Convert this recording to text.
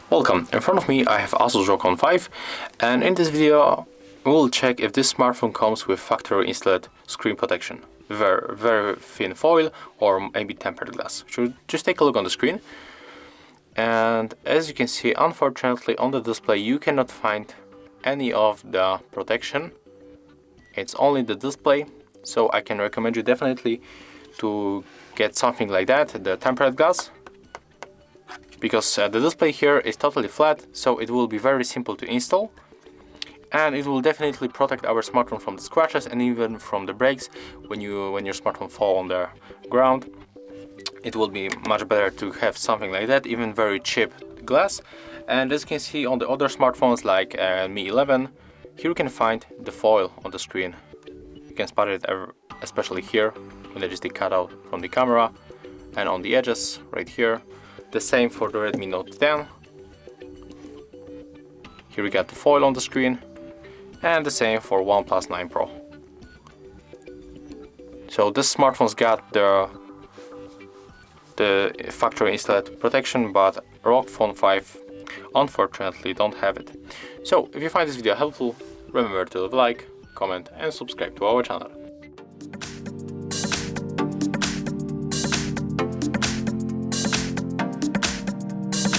Welcome, in front of me I have Asus Rog Phone 5, and in this video we will check if this smartphone comes with factory installed screen protection. Very thin foil or maybe tempered glass. So just take a look on the screen, and as you can see, unfortunately on the display you cannot find any of the protection. It's only the display, so I can recommend you definitely to get something like that, the tempered glass, because the display here is totally flat, so it will be very simple to install, and it will definitely protect our smartphone from the scratches and even from the breaks when your smartphone fall on the ground. It will be much better to have something like that, even very cheap glass. And as you can see on the other smartphones like Mi 11, here you can find the foil on the screen. You can spot it especially here when there is the cutout from the camera, and on the edges right here. The same for the Redmi Note 10. Here we got the foil on the screen, and the same for OnePlus 9 Pro. So this smartphone's got the factory installed protection, but Rog Phone 5 unfortunately don't have it. So if you find this video helpful, remember to leave a like, comment and subscribe to our channel.